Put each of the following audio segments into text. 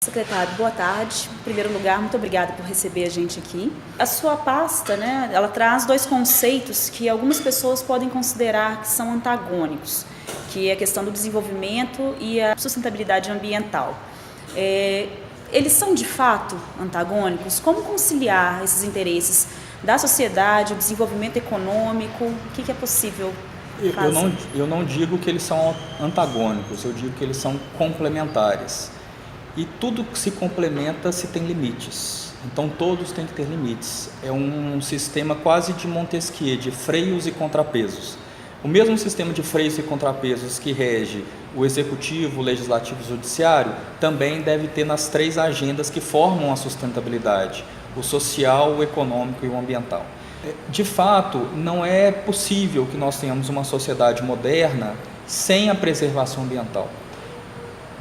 Secretário, boa tarde. Em primeiro lugar, muito obrigada por receber a gente aqui. A sua pasta, ela traz dois conceitos que algumas pessoas podem considerar que são antagônicos, que é a questão do desenvolvimento e a sustentabilidade ambiental. Eles são de fato antagônicos? Como conciliar esses interesses da sociedade, o desenvolvimento econômico? O que é possível fazer? Eu não digo que eles são antagônicos, eu digo que eles são complementares. E tudo que se complementa se tem limites. Então todos têm que ter limites. É um sistema quase de Montesquieu, de freios e contrapesos. O mesmo sistema de freios e contrapesos que rege o executivo, o legislativo e o judiciário também deve ter nas três agendas que formam a sustentabilidade: o social, o econômico e o ambiental. De fato, não é possível que nós tenhamos uma sociedade moderna sem a preservação ambiental.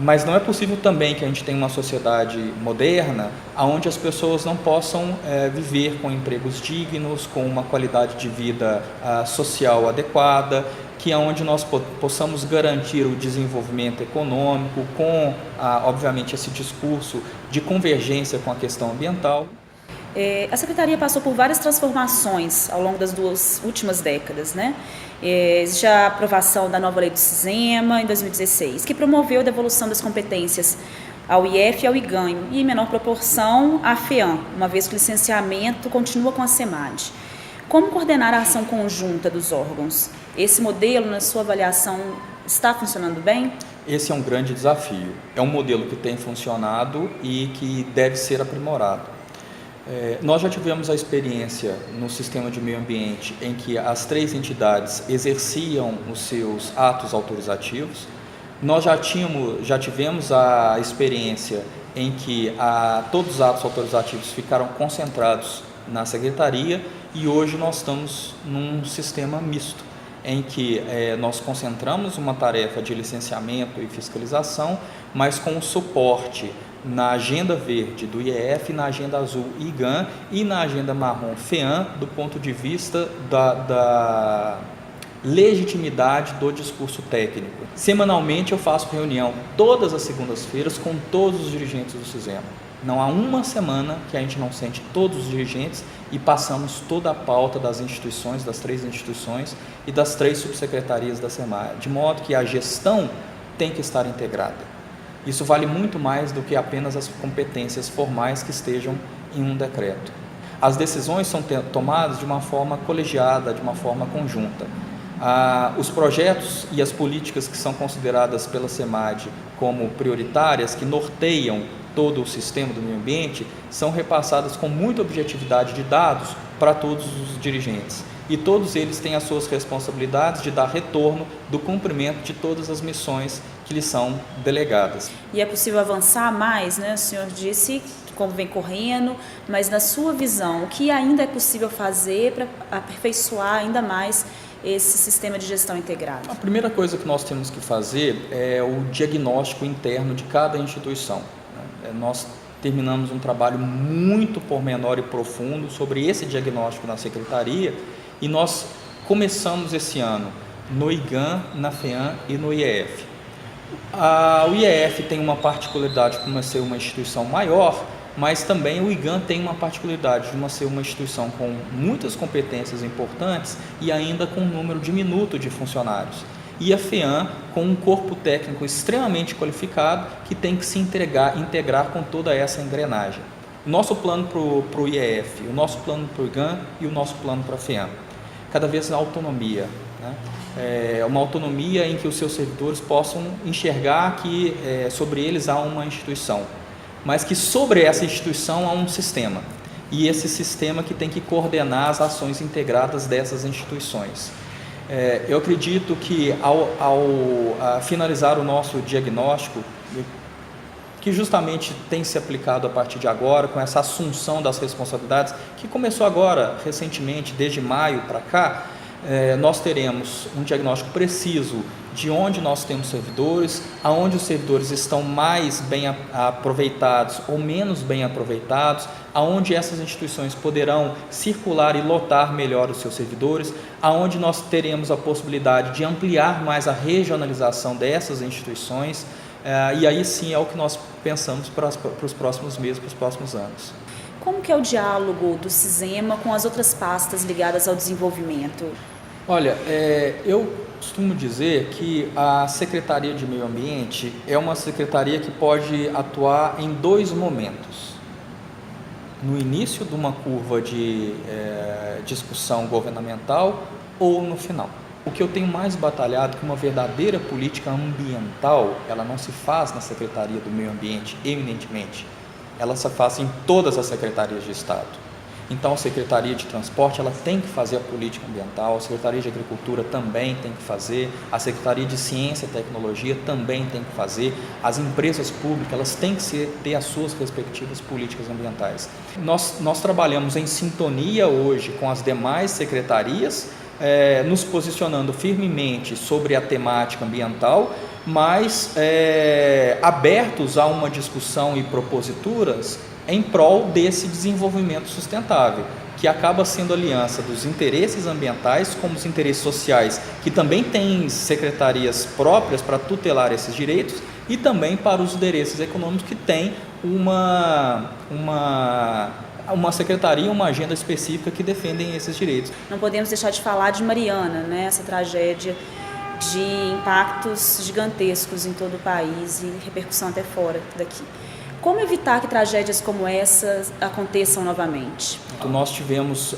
Mas não é possível também que a gente tenha uma sociedade moderna onde as pessoas não possam viver com empregos dignos, com uma qualidade de vida social adequada, que é onde nós possamos garantir o desenvolvimento econômico com, obviamente, esse discurso de convergência com a questão ambiental. A Secretaria passou por várias transformações ao longo das duas últimas décadas, Existe a aprovação da nova lei do CISEMA em 2016, que promoveu a devolução das competências ao IF e ao IGANHO, e em menor proporção à FEAM, uma vez que o licenciamento continua com a SEMAD. Como coordenar a ação conjunta dos órgãos? Esse modelo, na sua avaliação, está funcionando bem? Esse é um grande desafio. É um modelo que tem funcionado e que deve ser aprimorado. Nós já tivemos a experiência no sistema de meio ambiente em que as três entidades exerciam os seus atos autorizativos. Nós já tivemos a experiência em que todos os atos autorizativos ficaram concentrados na Secretaria, e hoje nós estamos num sistema misto, em que nós concentramos uma tarefa de licenciamento e fiscalização, mas com o suporte na agenda verde do IEF, na agenda azul IGAN e na agenda marrom FEAM, do ponto de vista da legitimidade do discurso técnico. Semanalmente eu faço reunião todas as segundas-feiras com todos os dirigentes do CISEMA. Não há uma semana que a gente não sente todos os dirigentes e passamos toda a pauta das instituições, das três instituições e das três subsecretarias da SEMAD, de modo que a gestão tem que estar integrada. Isso vale muito mais do que apenas as competências formais que estejam em um decreto. As decisões são tomadas de uma forma colegiada, de uma forma conjunta. Os projetos e as políticas que são consideradas pela SEMAD como prioritárias, que norteiam todo o sistema do meio ambiente, são repassadas com muita objetividade de dados para todos os dirigentes. E todos eles têm as suas responsabilidades de dar retorno do cumprimento de todas as missões que lhes são delegadas. E é possível avançar mais, O senhor disse como vem correndo, mas na sua visão, o que ainda é possível fazer para aperfeiçoar ainda mais esse sistema de gestão integrado? A primeira coisa que nós temos que fazer é o diagnóstico interno de cada instituição. Nós terminamos um trabalho muito pormenor e profundo sobre esse diagnóstico na Secretaria, e nós começamos esse ano no IGAN, na FEAM e no IEF. O IEF tem uma particularidade por ser uma instituição maior, mas também o IGAN tem uma particularidade de ser uma instituição com muitas competências importantes e ainda com um número diminuto de funcionários. E a FEAM com um corpo técnico extremamente qualificado que tem que se integrar com toda essa engrenagem. O nosso plano para o IEF, o nosso plano para o IGAN e o nosso plano para a FEAM. Cada vez na autonomia. Uma autonomia em que os seus servidores possam enxergar que sobre eles há uma instituição, mas que sobre essa instituição há um sistema, e esse sistema que tem que coordenar as ações integradas dessas instituições. Eu acredito que ao finalizar o nosso diagnóstico, que justamente tem se aplicado a partir de agora, com essa assunção das responsabilidades, que começou agora, recentemente, desde maio para cá, nós teremos um diagnóstico preciso de onde nós temos servidores, aonde os servidores estão mais bem aproveitados ou menos bem aproveitados, aonde essas instituições poderão circular e lotar melhor os seus servidores, aonde nós teremos a possibilidade de ampliar mais a regionalização dessas instituições, e aí sim é o que nós pensamos para os próximos meses, para os próximos anos. Como que é o diálogo do Cisema com as outras pastas ligadas ao desenvolvimento? Olha, eu costumo dizer que a Secretaria de Meio Ambiente é uma secretaria que pode atuar em dois momentos. No início de uma curva de discussão governamental ou no final. O que eu tenho mais batalhado é que uma verdadeira política ambiental, ela não se faz na Secretaria do Meio Ambiente, eminentemente. Ela se faz em todas as secretarias de Estado. Então, a Secretaria de Transporte, ela tem que fazer a política ambiental, a Secretaria de Agricultura também tem que fazer, a Secretaria de Ciência e Tecnologia também tem que fazer, as empresas públicas, elas têm que ter as suas respectivas políticas ambientais. Nós trabalhamos em sintonia hoje com as demais secretarias, nos posicionando firmemente sobre a temática ambiental, mas abertos a uma discussão e proposituras em prol desse desenvolvimento sustentável, que acaba sendo aliança dos interesses ambientais com os interesses sociais, que também têm secretarias próprias para tutelar esses direitos, e também para os interesses econômicos, que tem uma secretaria, uma agenda específica que defendem esses direitos. Não podemos deixar de falar de Mariana, né? Essa tragédia de impactos gigantescos em todo o país e repercussão até fora daqui. Como evitar que tragédias como essas aconteçam novamente? Nós tivemos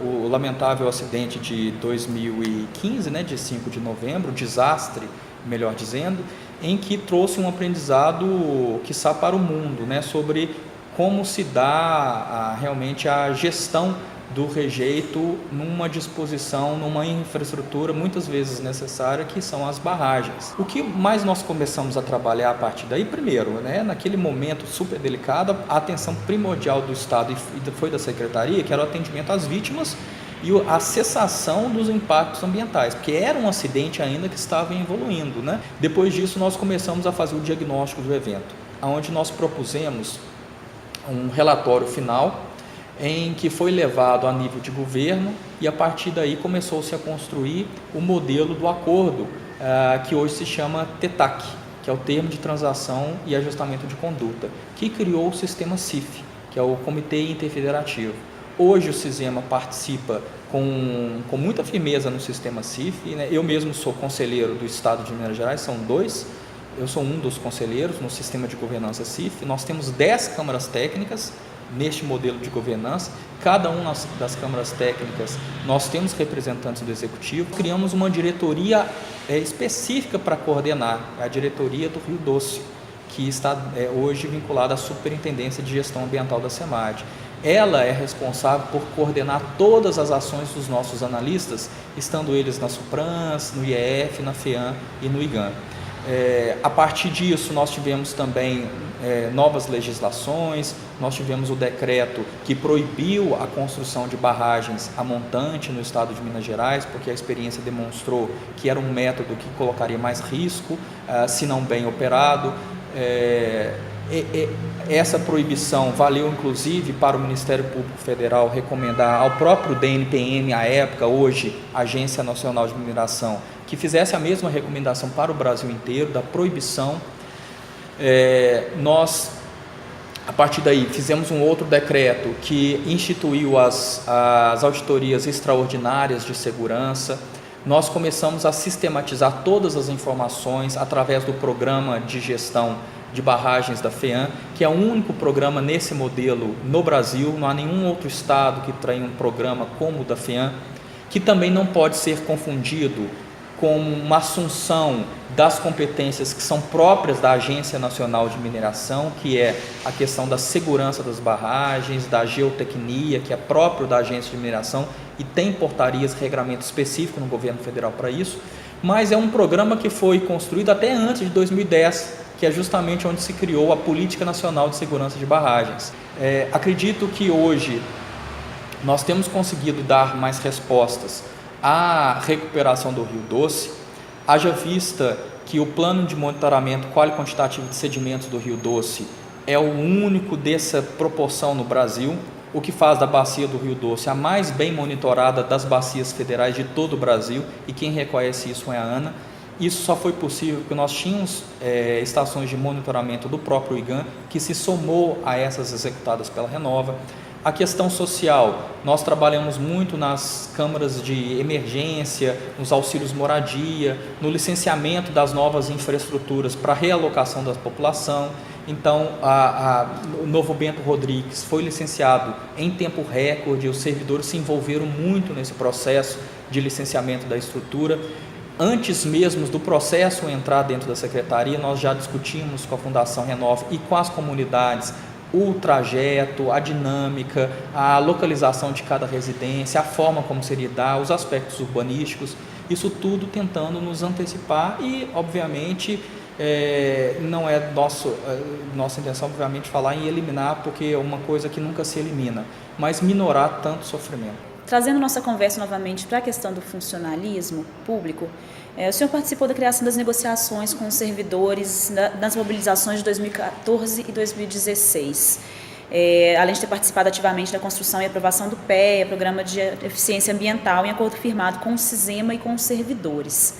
o lamentável acidente de 2015, né, de 5 de novembro, desastre, melhor dizendo, em que trouxe um aprendizado, quiçá, para o mundo, né, sobre como se dá realmente a gestão do rejeito numa disposição, numa infraestrutura muitas vezes necessária, que são as barragens. O que mais nós começamos a trabalhar a partir daí, primeiro, né, naquele momento super delicado, a atenção primordial do Estado e foi da Secretaria, que era o atendimento às vítimas e a cessação dos impactos ambientais, porque era um acidente ainda que estava evoluindo, né? Depois disso, nós começamos a fazer o diagnóstico do evento, onde nós propusemos um relatório final, em que foi levado a nível de governo, e a partir daí começou-se a construir o modelo do acordo, que hoje se chama TETAC, que é o Termo de Transação e Ajustamento de Conduta, que criou o sistema CIF, que é o Comitê Interfederativo. Hoje o Cisema participa com muita firmeza no sistema CIF, né? Eu mesmo sou conselheiro do Estado de Minas Gerais, são dois, eu sou um dos conselheiros no sistema de governança CIF. Nós temos 10 câmaras técnicas neste modelo de governança. Cada uma das câmaras técnicas nós temos representantes do executivo. Criamos uma diretoria específica para coordenar, a diretoria do Rio Doce, que está hoje vinculada à Superintendência de Gestão Ambiental da SEMAD. Ela é responsável por coordenar todas as ações dos nossos analistas, estando eles na SUPRANS, no IEF, na FEAM e no IGAM. A partir disso, nós tivemos também novas legislações. Nós tivemos o decreto que proibiu a construção de barragens a montante no estado de Minas Gerais, porque a experiência demonstrou que era um método que colocaria mais risco, se não bem operado. Essa proibição valeu inclusive para o Ministério Público Federal recomendar ao próprio DNPM, à época, hoje Agência Nacional de Mineração, que fizesse a mesma recomendação para o Brasil inteiro, da proibição. Nós, a partir daí, fizemos um outro decreto que instituiu as auditorias extraordinárias de segurança. Nós começamos a sistematizar todas as informações através do programa de gestão de barragens da FEAM, que é o único programa nesse modelo no Brasil. Não há nenhum outro estado que tenha um programa como o da FEAM, que também não pode ser confundido com uma assunção das competências que são próprias da Agência Nacional de Mineração, que é a questão da segurança das barragens, da geotecnia, que é próprio da Agência de Mineração e tem portarias, regramento específico no governo federal para isso, mas é um programa que foi construído até antes de 2010, que é justamente onde se criou a Política Nacional de Segurança de Barragens. Acredito que hoje nós temos conseguido dar mais respostas a recuperação do Rio Doce, haja vista que o plano de monitoramento quali-quantitativo de sedimentos do Rio Doce é o único dessa proporção no Brasil, o que faz da bacia do Rio Doce a mais bem monitorada das bacias federais de todo o Brasil, e quem reconhece isso é a ANA. Isso só foi possível porque nós tínhamos estações de monitoramento do próprio IGAM, que se somou a essas executadas pela Renova. A questão social, nós trabalhamos muito nas câmaras de emergência, nos auxílios moradia, no licenciamento das novas infraestruturas para realocação da população. Então, o Novo Bento Rodrigues foi licenciado em tempo recorde, os servidores se envolveram muito nesse processo de licenciamento da estrutura. Antes mesmo do processo entrar dentro da secretaria, nós já discutimos com a Fundação Renova e com as comunidades o trajeto, a dinâmica, a localização de cada residência, a forma como seria dar, os aspectos urbanísticos, isso tudo tentando nos antecipar e, obviamente, não é nossa intenção, obviamente, falar em eliminar, porque é uma coisa que nunca se elimina, mas minorar tanto sofrimento. Trazendo nossa conversa novamente para a questão do funcionalismo público, o senhor participou da criação das negociações com os servidores nas mobilizações de 2014 e 2016, além de ter participado ativamente da construção e aprovação do PEA, Programa de Eficiência Ambiental, em acordo firmado com o CISEMA e com os servidores.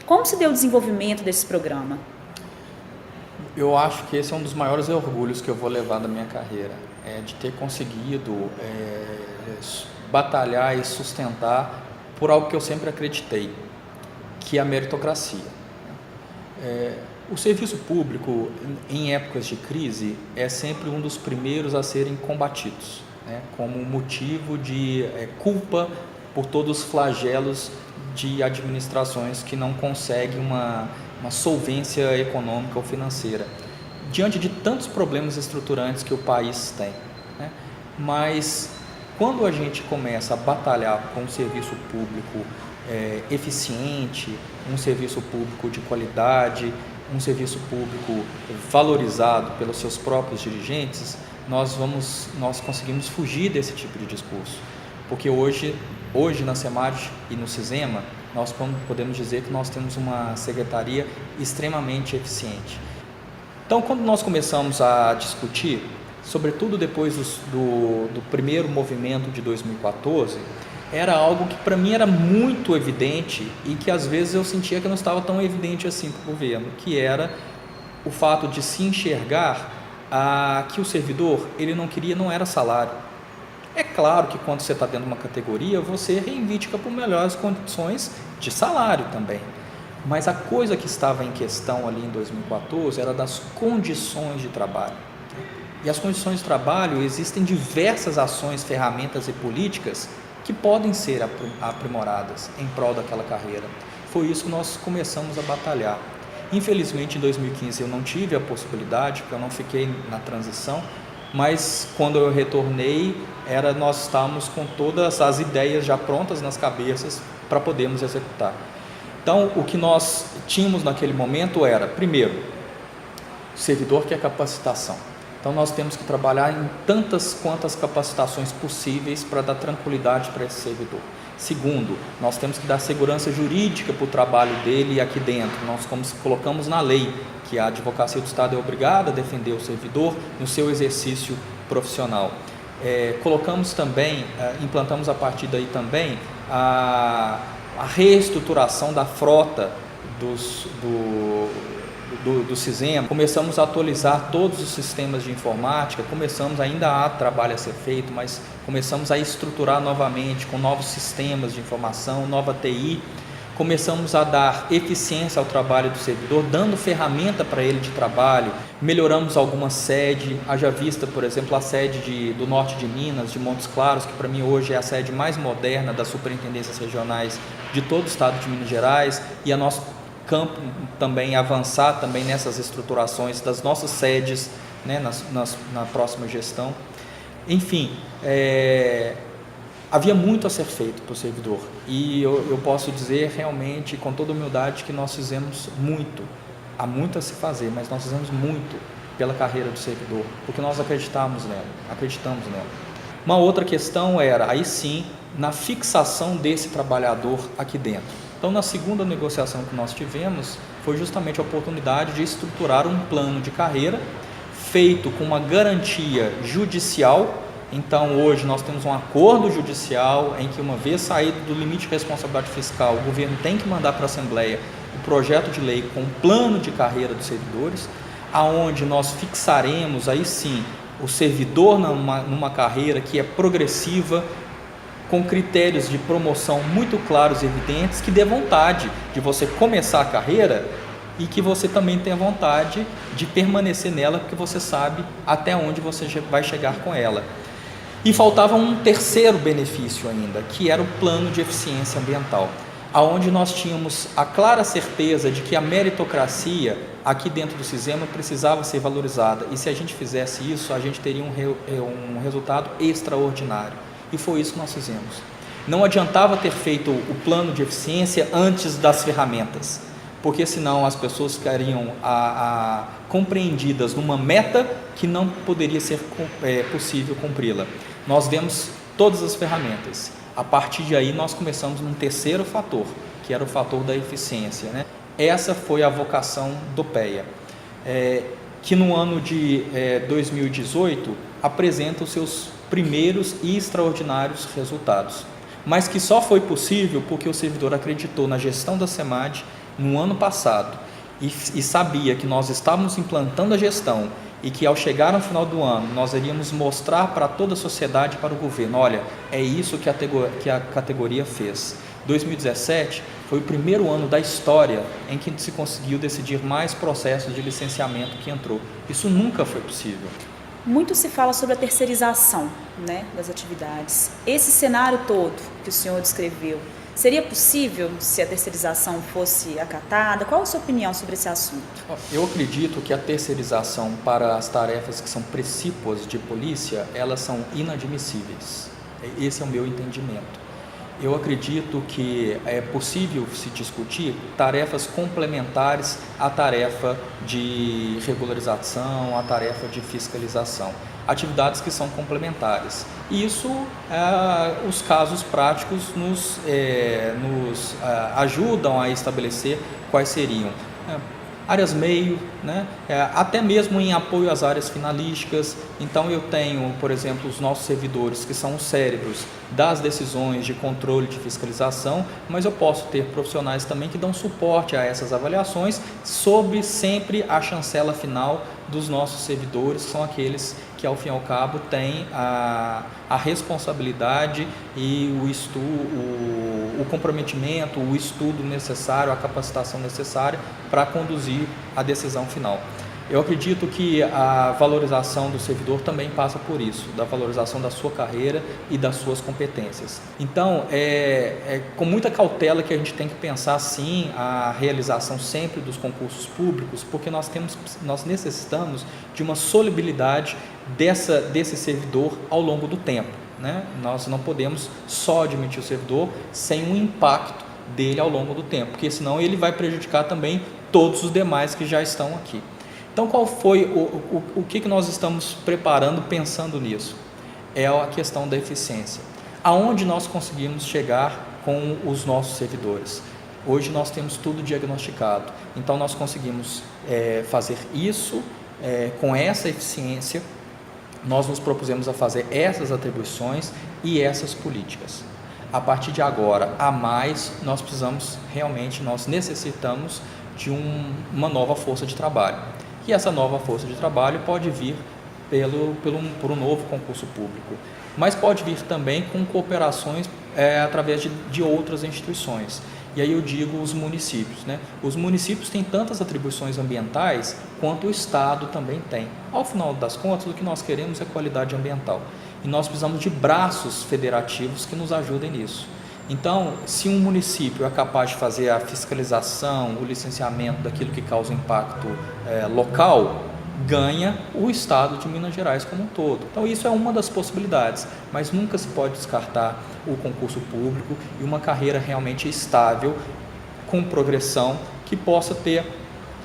Como se deu o desenvolvimento desse programa? Eu acho que esse é um dos maiores orgulhos que eu vou levar da minha carreira, de ter conseguido batalhar e sustentar por algo que eu sempre acreditei, que é a meritocracia. O serviço público, em épocas de crise, é sempre um dos primeiros a serem combatidos, como motivo de culpa por todos os flagelos de administrações que não conseguem uma solvência econômica ou financeira, diante de tantos problemas estruturantes que o país tem. Mas quando a gente começa a batalhar com um serviço público eficiente, um serviço público de qualidade, um serviço público valorizado pelos seus próprios dirigentes, nós conseguimos fugir desse tipo de discurso. Porque hoje na SEMARG e no CISEMA, nós podemos dizer que nós temos uma secretaria extremamente eficiente. Então, quando nós começamos a discutir, sobretudo depois do primeiro movimento de 2014, era algo que para mim era muito evidente e que às vezes eu sentia que não estava tão evidente assim para o governo, que era o fato de se enxergar que o servidor, ele não era salário. É claro que quando você está dentro de uma categoria, você reivindica por melhores condições de salário também. Mas a coisa que estava em questão ali em 2014 era das condições de trabalho. E as condições de trabalho, existem diversas ações, ferramentas e políticas que podem ser aprimoradas em prol daquela carreira. Foi isso que nós começamos a batalhar. Infelizmente, em 2015 eu não tive a possibilidade, porque eu não fiquei na transição, mas quando eu retornei, nós estávamos com todas as ideias já prontas nas cabeças para podermos executar. Então, o que nós tínhamos naquele momento era, primeiro, o servidor quer capacitação. Então, nós temos que trabalhar em tantas quantas capacitações possíveis para dar tranquilidade para esse servidor. Segundo, nós temos que dar segurança jurídica para o trabalho dele aqui dentro. Nós colocamos na lei que a Advocacia do Estado é obrigada a defender o servidor no seu exercício profissional. Colocamos também, implantamos a partir daí também a reestruturação da frota do CISEMA. Começamos a atualizar todos os sistemas de informática, ainda há trabalho a ser feito, mas começamos a estruturar novamente com novos sistemas de informação, nova TI. Começamos a dar eficiência ao trabalho do servidor, dando ferramenta para ele de trabalho. Melhoramos alguma sede, haja vista, por exemplo, a sede do norte de Minas, de Montes Claros, que para mim hoje é a sede mais moderna das superintendências regionais de todo o estado de Minas Gerais, e a nosso campo também avançar também nessas estruturações das nossas sedes, na próxima gestão. Enfim, havia muito a ser feito para o servidor e eu posso dizer realmente com toda humildade que nós fizemos muito. Há muito a se fazer, mas nós fizemos muito pela carreira do servidor, porque nós acreditamos nela. Uma outra questão era, aí sim, na fixação desse trabalhador aqui dentro. Então, na segunda negociação que nós tivemos, foi justamente a oportunidade de estruturar um plano de carreira feito com uma garantia judicial. Então, hoje nós temos um acordo judicial em que, uma vez saído do limite de responsabilidade fiscal, o governo tem que mandar para a Assembleia o projeto de lei com o plano de carreira dos servidores, aonde nós fixaremos aí sim o servidor numa carreira que é progressiva, com critérios de promoção muito claros e evidentes, que dê vontade de você começar a carreira e que você também tenha vontade de permanecer nela, porque você sabe até onde você vai chegar com ela. E faltava um terceiro benefício ainda, que era o plano de eficiência ambiental, aonde nós tínhamos a clara certeza de que a meritocracia aqui dentro do Sisema precisava ser valorizada, e se a gente fizesse isso, a gente teria um resultado extraordinário. E foi isso que nós fizemos. Não adiantava ter feito o plano de eficiência antes das ferramentas, porque senão as pessoas ficariam compreendidas numa meta que não poderia ser possível cumpri-la. Nós vemos todas as ferramentas. A partir de aí nós começamos num terceiro fator, que era o fator da eficiência, né? Essa foi a vocação do PEA, que no ano de 2018 apresenta os seus primeiros e extraordinários resultados, mas que só foi possível porque o servidor acreditou na gestão da SEMAD no ano passado e sabia que nós estávamos implantando a gestão e que ao chegar no final do ano nós iríamos mostrar para toda a sociedade e para o governo: olha, é isso que a categoria fez. 2017 foi o primeiro ano da história em que se conseguiu decidir mais processos de licenciamento que entrou. Isso nunca foi possível. Muito se fala sobre a terceirização, né, das atividades. Esse cenário todo que o senhor descreveu, seria possível se a terceirização fosse acatada? Qual a sua opinião sobre esse assunto? Eu acredito que a terceirização para as tarefas que são precípuas de polícia, elas são inadmissíveis. Esse é o meu entendimento. Eu acredito que é possível se discutir tarefas complementares à tarefa de regularização, à tarefa de fiscalização, atividades que são complementares. E isso, os casos práticos nos ajudam a estabelecer quais seriam. Áreas meio, né? Até mesmo em apoio às áreas finalísticas. Então eu tenho, por exemplo, os nossos servidores, que são os cérebros das decisões de controle de fiscalização, mas eu posso ter profissionais também que dão suporte a essas avaliações, sob sempre a chancela final dos nossos servidores, que são aqueles que ao fim e ao cabo têm a responsabilidade e o comprometimento, o estudo necessário, a capacitação necessária para conduzir a decisão final. Eu acredito que a valorização do servidor também passa por isso, da valorização da sua carreira e das suas competências. Então, com muita cautela que a gente tem que pensar, sim, a realização sempre dos concursos públicos, porque nós necessitamos de uma solubilidade desse servidor ao longo do tempo, né? Nós não podemos só admitir o servidor sem um impacto dele ao longo do tempo, porque senão ele vai prejudicar também todos os demais que já estão aqui. Então, qual foi o que nós estamos preparando pensando nisso? É a questão da eficiência. Aonde nós conseguimos chegar com os nossos servidores? Hoje nós temos tudo diagnosticado, então nós conseguimos fazer isso com essa eficiência. Nós nos propusemos a fazer essas atribuições e essas políticas. A partir de agora, a mais, nós necessitamos de uma nova força de trabalho. E essa nova força de trabalho pode vir por um novo concurso público, mas pode vir também com cooperações através de outras instituições. E aí eu digo os municípios, né? Os municípios têm tantas atribuições ambientais quanto o Estado também tem. Ao final das contas, o que nós queremos é qualidade ambiental. E nós precisamos de braços federativos que nos ajudem nisso. Então, se um município é capaz de fazer a fiscalização, o licenciamento daquilo que causa impacto local, ganha o Estado de Minas Gerais como um todo. Então, isso é uma das possibilidades, mas nunca se pode descartar o concurso público e uma carreira realmente estável, com progressão, que possa ter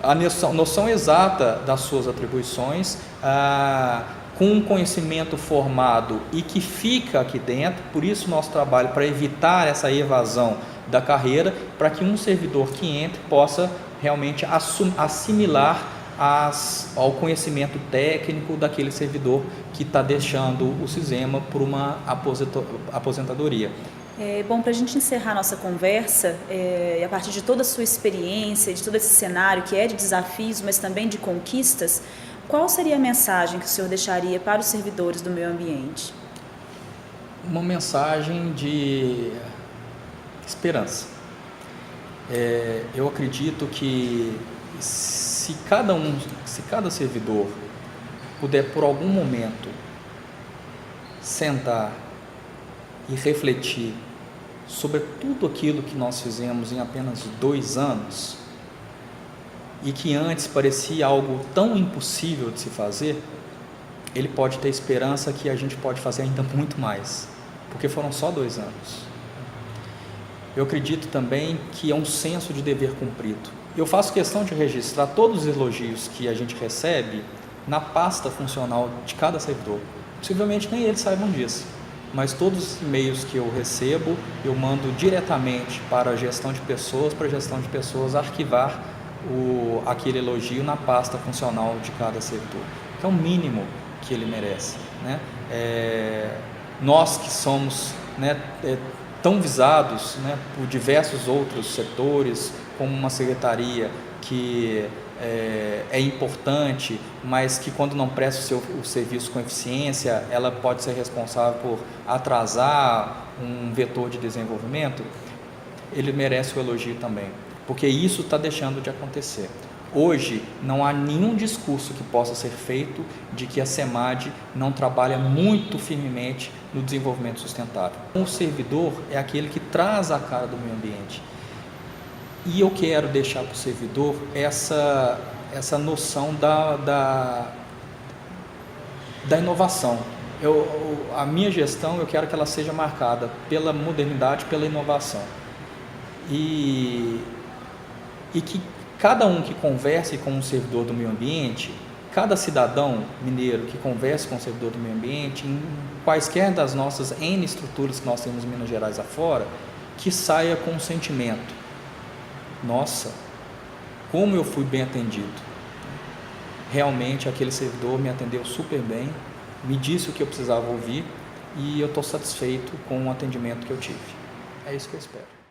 a noção exata das suas atribuições, com um conhecimento formado e que fica aqui dentro, por isso nosso trabalho para evitar essa evasão da carreira, para que um servidor que entre possa realmente assimilar ao conhecimento técnico daquele servidor que está deixando o CISEMA por uma aposentadoria. Bom, para a gente encerrar nossa conversa, a partir de toda a sua experiência, de todo esse cenário que é de desafios, mas também de conquistas, qual seria a mensagem que o senhor deixaria para os servidores do meio ambiente? Uma mensagem de esperança. Eu acredito que se cada servidor puder por algum momento sentar e refletir sobre tudo aquilo que nós fizemos em apenas 2 anos e que antes parecia algo tão impossível de se fazer, ele pode ter esperança que a gente pode fazer ainda muito mais, porque foram só 2 anos. Eu acredito também que é um senso de dever cumprido. Eu faço questão de registrar todos os elogios que a gente recebe na pasta funcional de cada servidor. Possivelmente nem eles saibam disso, mas todos os e-mails que eu recebo, eu mando diretamente para a gestão de pessoas arquivar aquele elogio na pasta funcional de cada servidor, que é o mínimo que ele merece, né? Nós que somos, né, tão visados, né, por diversos outros setores, como uma secretaria que é importante, mas que quando não presta o serviço com eficiência, ela pode ser responsável por atrasar um vetor de desenvolvimento, ele merece o elogio também, porque isso está deixando de acontecer. Hoje, não há nenhum discurso que possa ser feito de que a SEMAD não trabalha muito firmemente no desenvolvimento sustentável. O servidor é aquele que traz a cara do meio ambiente. E eu quero deixar para o servidor essa noção da inovação. A minha gestão, eu quero que ela seja marcada pela modernidade, pela inovação. E que cada um que converse com um servidor do meio ambiente, cada cidadão mineiro que converse com o servidor do meio ambiente, em quaisquer das nossas N estruturas que nós temos em Minas Gerais afora, que saia com um sentimento: nossa, como eu fui bem atendido. Realmente aquele servidor me atendeu super bem, me disse o que eu precisava ouvir e eu estou satisfeito com o atendimento que eu tive. É isso que eu espero.